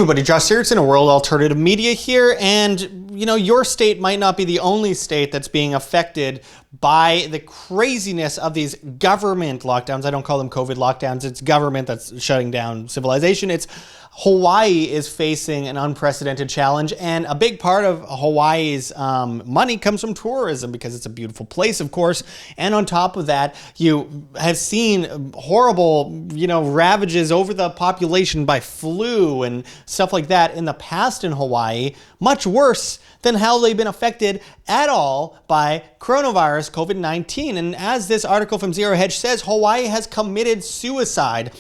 everybody, Josh Sigurdson of World Alternative Media here, and you know, your state might not be the only state that's being affected by the craziness of these government lockdowns. I don't call them COVID lockdowns. It's government that's shutting down civilization. It's Hawaii is facing an unprecedented challenge, and a big part of Hawaii's money comes from tourism because it's a beautiful place, of course. And on top of that, you have seen horrible, ravages over the population by flu and stuff like that in the past in Hawaii, much worse than how they've been affected at all by coronavirus, COVID-19. And as this article from Zero Hedge says, Hawaii has committed suicide.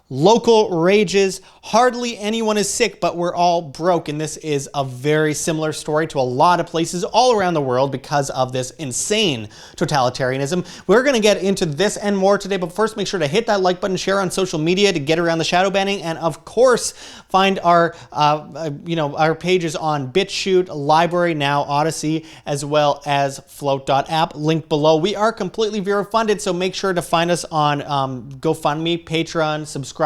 Local rages, hardly anyone is sick, but we're all broke. And this is a very similar story to a lot of places all around the world because of this insane totalitarianism. We're going to get into this and more today, but first make sure to hit that like button, share on social media to get around the shadow banning, and of course, find our our pages on BitChute, LBRY, now Odysee, as well as Flote.app, linked below. We are completely Vero funded, so make sure to find us on GoFundMe, Patreon, Subscribestar.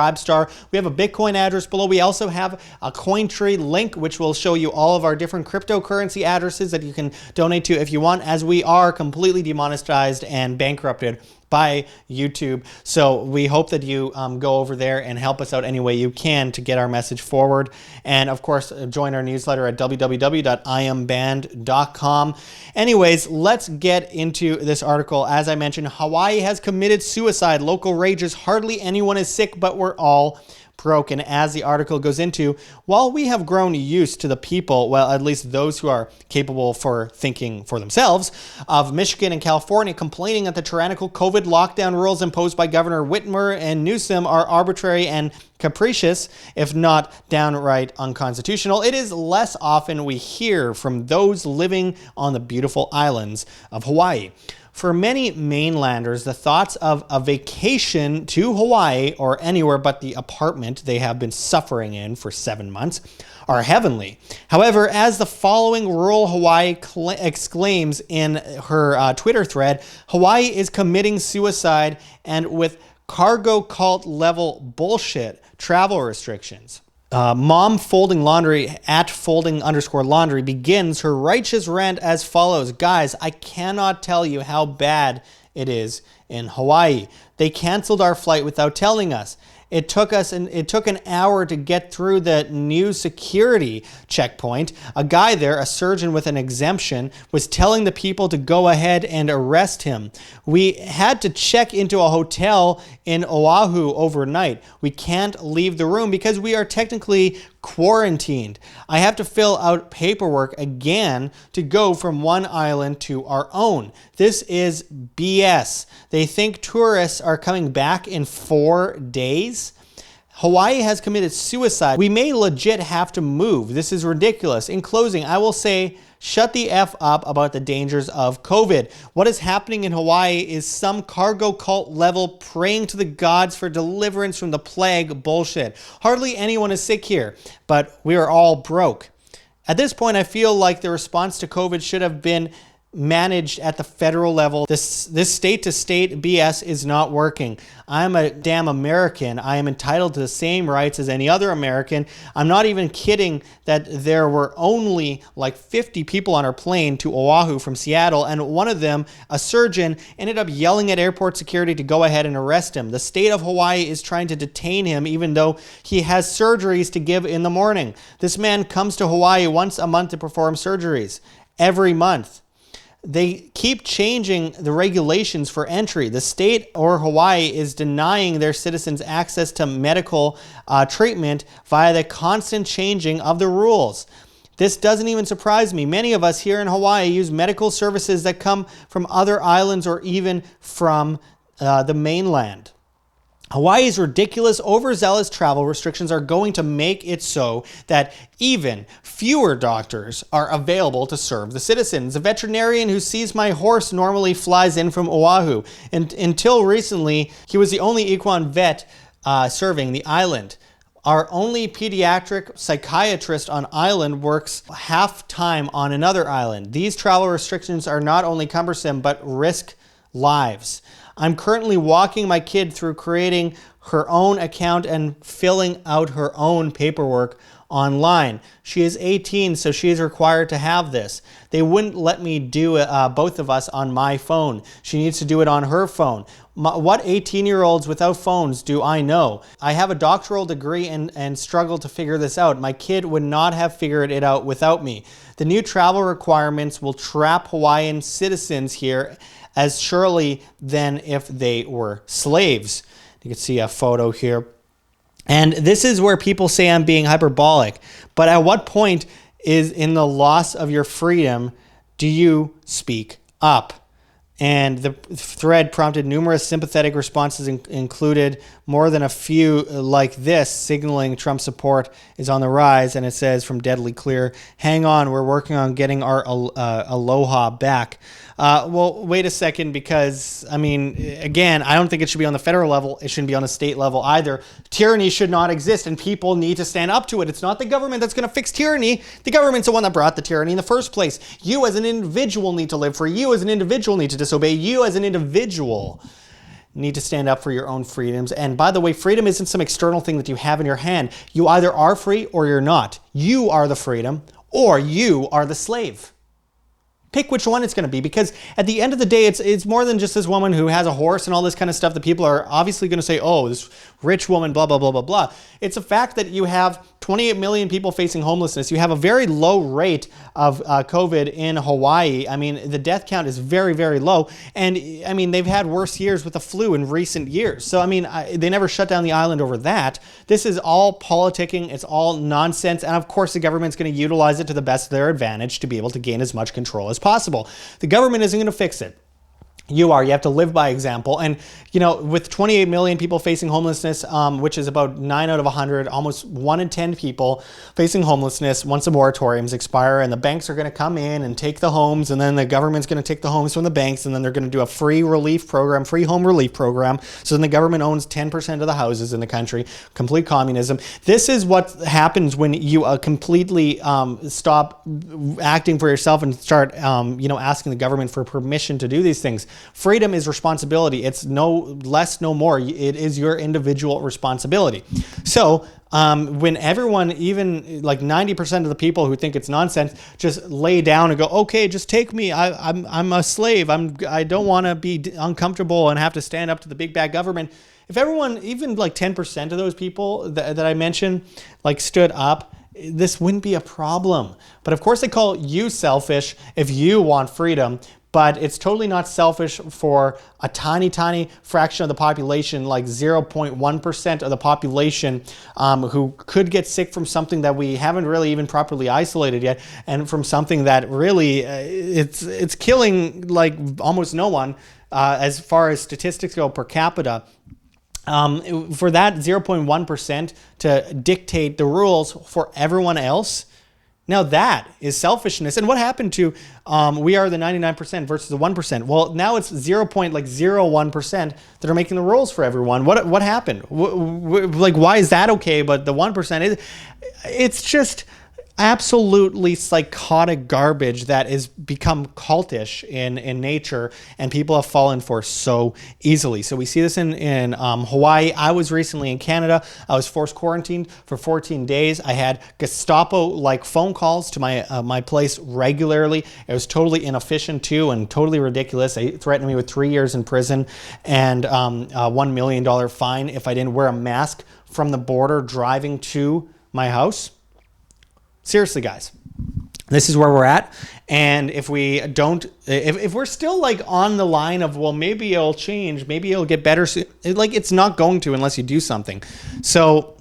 We have a Bitcoin address below. We also have a CoinTree link, which will show you all of our different cryptocurrency addresses that you can donate to if you want, as we are completely demonetized and bankrupted by YouTube. So we hope that you go over there and help us out any way you can to get our message forward. And of course, join our newsletter at www.iamband.com. Anyways, let's get into this article. As I mentioned, Hawaii has committed suicide. Local rages, hardly anyone is sick, but we're all broke. And as the article goes into, while we have grown used to the people, well, at least those who are capable for thinking for themselves, of Michigan and California complaining that the tyrannical COVID lockdown rules imposed by Governor Whitmer and Newsom are arbitrary and capricious, if not downright unconstitutional, it is less often we hear from those living on the beautiful islands of Hawaii. For many mainlanders, the thoughts of a vacation to Hawaii or anywhere but the apartment they have been suffering in for 7 months are heavenly. However, as the following rural Hawaii exclaims in her Twitter thread, Hawaii is committing suicide, and with cargo cult level bullshit travel restrictions. Mom Folding Laundry at folding_laundry begins her righteous rant as follows. Guys, I cannot tell you how bad it is in Hawaii. They canceled our flight without telling us. It took an hour to get through the new security checkpoint. A guy there, a surgeon with an exemption, was telling the people to go ahead and arrest him. We had to check into a hotel in Oahu overnight. We can't leave the room because we are technically quarantined. I have to fill out paperwork again to go from one island to our own. This is BS. They think tourists are coming back in 4 days. Hawaii has committed suicide. We may legit have to move. This is ridiculous. In closing, I will say, shut the F up about the dangers of COVID. What is happening in Hawaii is some cargo cult level praying to the gods for deliverance from the plague bullshit. Hardly anyone is sick here, but we are all broke. At this point, I feel like the response to COVID should have been managed at the federal level. This state-to-state BS is not working. I'm a damn American. I am entitled to the same rights as any other American. I'm not even kidding that there were only like 50 people on our plane to Oahu from Seattle, and one of them, a surgeon, ended up yelling at airport security to go ahead and arrest him. The state of Hawaii is trying to detain him even though he has surgeries to give in the morning. This man comes to Hawaii once a month to perform surgeries. Every month. They keep changing the regulations for entry. The state or Hawaii is denying their citizens access to medical treatment via the constant changing of the rules. This doesn't even surprise me. Many of us here in Hawaii use medical services that come from other islands or even from the mainland. Hawaii's ridiculous, overzealous travel restrictions are going to make it so that even fewer doctors are available to serve the citizens. A veterinarian who sees my horse normally flies in from Oahu. And until recently, he was the only equine vet serving the island. Our only pediatric psychiatrist on island works half time on another island. These travel restrictions are not only cumbersome, but risk lives. I'm currently walking my kid through creating her own account and filling out her own paperwork online. She is 18, so she is required to have this. They wouldn't let me do both of us on my phone. She needs to do it on her phone. What 18-year-olds without phones do I know? I have a doctoral degree and struggle to figure this out. My kid would not have figured it out without me. The new travel requirements will trap Hawaiian citizens here as surely than if they were slaves. You can see a photo here. And this is where people say I'm being hyperbolic. But at what point is in the loss of your freedom do you speak up? And the thread prompted numerous sympathetic responses, included more than a few like this, signaling Trump support is on the rise. And it says from Deadly Clear, hang on, we're working on getting our aloha back. Well, wait a second, because, I mean, again, I don't think it should be on the federal level. It shouldn't be on a state level either. Tyranny should not exist, and people need to stand up to it. It's not the government that's going to fix tyranny. The government's the one that brought the tyranny in the first place. You as an individual need to live free. You as an individual need to disobey. You as an individual need to stand up for your own freedoms. And by the way, freedom isn't some external thing that you have in your hand. You either are free or you're not. You are the freedom or you are the slave. Pick which one it's going to be, because at the end of the day, it's more than just this woman who has a horse and all this kind of stuff that people are obviously going to say, oh, this rich woman, blah, blah, blah, blah, blah. It's a fact that you have 28 million people facing homelessness. You have a very low rate of COVID in Hawaii. I mean, the death count is very, very low. And I mean, they've had worse years with the flu in recent years. So, I mean, they never shut down the island over that. This is all politicking. It's all nonsense. And of course, the government's going to utilize it to the best of their advantage to be able to gain as much control as possible. The government isn't going to fix it. You have to live by example. And, you know, with 28 million people facing homelessness, which is about 9 out of 100, almost 1 in 10 people facing homelessness once the moratoriums expire, and the banks are going to come in and take the homes, and then the government's going to take the homes from the banks, and then they're going to do a free home relief program. So then the government owns 10% of the houses in the country. Complete communism. This is what happens when you completely stop acting for yourself and start, asking the government for permission to do these things. Freedom is responsibility. It's no less, no more. It is your individual responsibility. So when everyone, even like 90% of the people who think it's nonsense, just lay down and go, okay, just take me. I'm a slave. I don't want to be uncomfortable and have to stand up to the big bad government. If everyone, even like 10% of those people that I mentioned, like stood up, this wouldn't be a problem. But of course they call you selfish if you want freedom. But it's totally not selfish for a tiny, tiny fraction of the population, like 0.1% of the population who could get sick from something that we haven't really even properly isolated yet, and from something that really it's killing like almost no one as far as statistics go per capita. For that 0.1% to dictate the rules for everyone else, now that is selfishness. And what happened to we are the 99% versus the 1%? Well, now it's 0.01% that are making the rules for everyone. What happened? Like, why is that okay, but the 1% it's just absolutely psychotic garbage that has become cultish in nature, and people have fallen for so easily. So we see this in Hawaii. I was recently in Canada. I was forced quarantined for 14 days. I had Gestapo-like phone calls to my place regularly. It was totally inefficient too, and totally ridiculous. They threatened me with 3 years in prison and a $1 million fine if I didn't wear a mask from the border driving to my house. Seriously, guys, this is where we're at. And if we don't, if we're still like on the line of, well, maybe it'll change, maybe it'll get better, it's not going to unless you do something. So,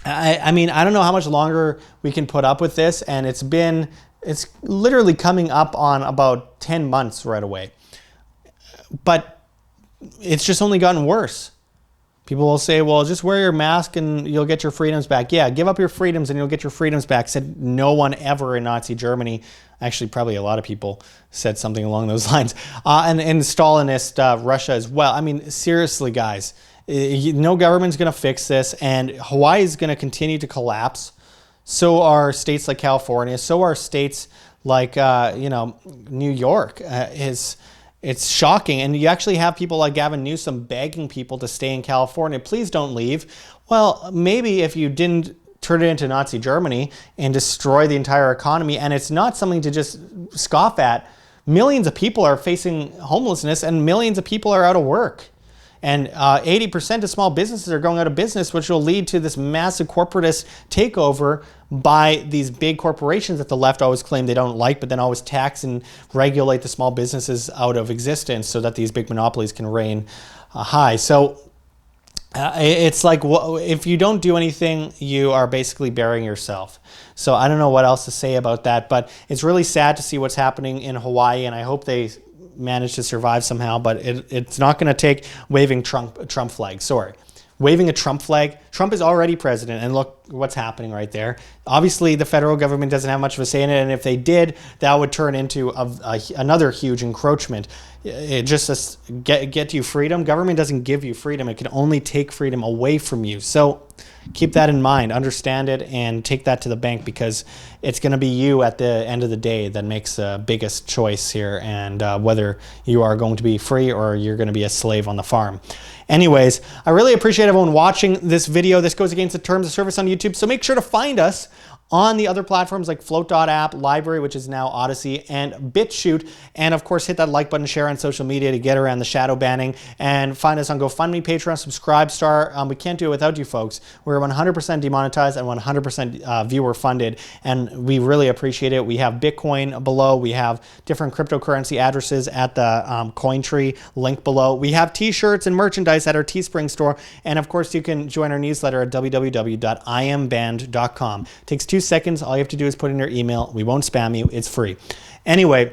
I mean, I don't know how much longer we can put up with this. And it's literally coming up on about 10 months right away. But it's just only gotten worse. People will say, well, just wear your mask and you'll get your freedoms back. Yeah, give up your freedoms and you'll get your freedoms back. Said no one ever in Nazi Germany. Actually, probably a lot of people said something along those lines. And in Stalinist Russia as well. I mean, seriously, guys, no government's going to fix this. And Hawaii is going to continue to collapse. So are states like California. So are states like, New York It's shocking. And you actually have people like Gavin Newsom begging people to stay in California. Please don't leave. Well, maybe if you didn't turn it into Nazi Germany and destroy the entire economy. And it's not something to just scoff at. Millions of people are facing homelessness and millions of people are out of work. And 80% of small businesses are going out of business, which will lead to this massive corporatist takeover by these big corporations that the left always claim they don't like, but then always tax and regulate the small businesses out of existence so that these big monopolies can reign high. So it's like, if you don't do anything, you are basically burying yourself. So I don't know what else to say about that, but it's really sad to see what's happening in Hawaii, and I hope they manage to survive somehow, but it's not going to take waving Trump flag. Sorry. Waving a Trump flag. Trump is already president, and look what's happening right there. Obviously, the federal government doesn't have much of a say in it, and if they did, that would turn into another huge encroachment. It just get you freedom. Government doesn't give you freedom. It can only take freedom away from you. So keep that in mind, understand it, and take that to the bank, because it's going to be you at the end of the day that makes the biggest choice here, and whether you are going to be free or you're going to be a slave on the farm. Anyways, I really appreciate everyone watching this video. This goes against the terms of service on YouTube, so make sure to find us on the other platforms like Flote.app, LBRY, which is now Odysee, and BitChute. And of course, hit that like button, share on social media to get around the shadow banning, and find us on GoFundMe, Patreon, Subscribe Star. We can't do it without you folks. We're 100% demonetized and 100% viewer funded, and we really appreciate it. We have Bitcoin below. We have different cryptocurrency addresses at the CoinTree link below. We have t-shirts and merchandise at our Teespring store. And of course, you can join our newsletter at www.iamband.com. It takes 2 seconds. All you have to do is put in your email. We won't spam you. It's free. Anyway,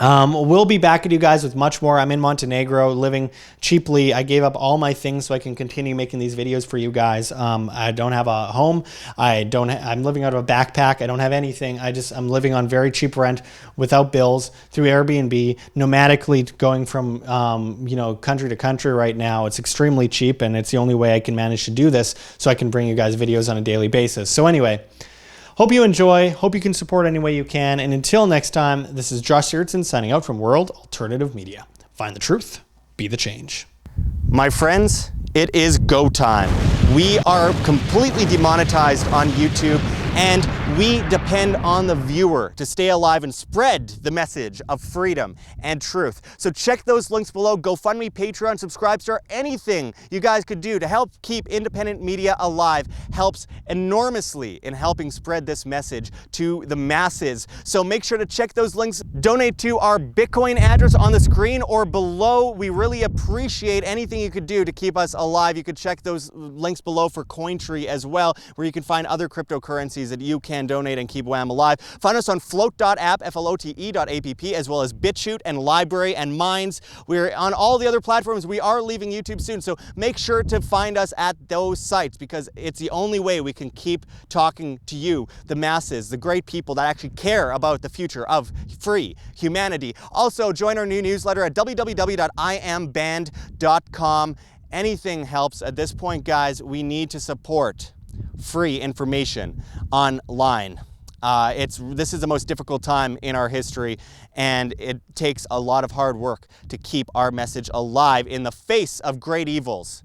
we'll be back at you guys with much more. I'm in Montenegro, living cheaply. I gave up all my things so I can continue making these videos for you guys. I don't have a home. I'm living out of a backpack. I don't have anything. I'm living on very cheap rent without bills through Airbnb, nomadically going from country to country right now. It's extremely cheap, and it's the only way I can manage to do this, so I can bring you guys videos on a daily basis. So anyway, hope you enjoy. Hope you can support any way you can. And until next time, this is Josh Sigurdson signing out from World Alternative Media. Find the truth, be the change. My friends, it is go time. We are completely demonetized on YouTube, and we depend on the viewer to stay alive and spread the message of freedom and truth. So check those links below. GoFundMe, Patreon, Subscribe Star, anything you guys could do to help keep independent media alive helps enormously in helping spread this message to the masses. So make sure to check those links. Donate to our Bitcoin address on the screen or below. We really appreciate anything you could do to keep us alive. You could check those links below for CoinTree as well, where you can find other cryptocurrencies that you can donate and keep WAM alive. Find us on Flote.app, FLOTE.app, as well as BitChute and LBRY and Minds. We're on all the other platforms. We are leaving YouTube soon, so make sure to find us at those sites, because it's the only way we can keep talking to you, the masses, the great people that actually care about the future of free humanity. Also, join our new newsletter at www.iamband.com. Anything helps at this point, guys. We need to support free information online. This is the most difficult time in our history, and it takes a lot of hard work to keep our message alive in the face of great evils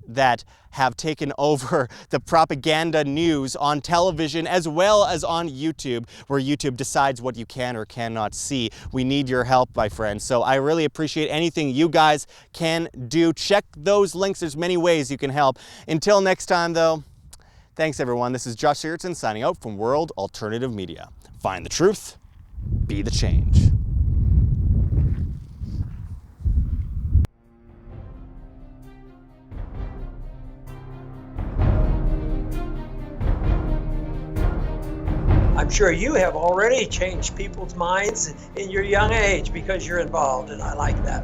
that have taken over the propaganda news on television as well as on YouTube, where YouTube decides what you can or cannot see. We need your help, my friends. So I really appreciate anything you guys can do. Check those links. There's many ways you can help. Until next time, though, thanks, everyone. This is Josh Sigurdson signing out from World Alternative Media. Find the truth, be the change. I'm sure you have already changed people's minds in your young age because you're involved, and I like that.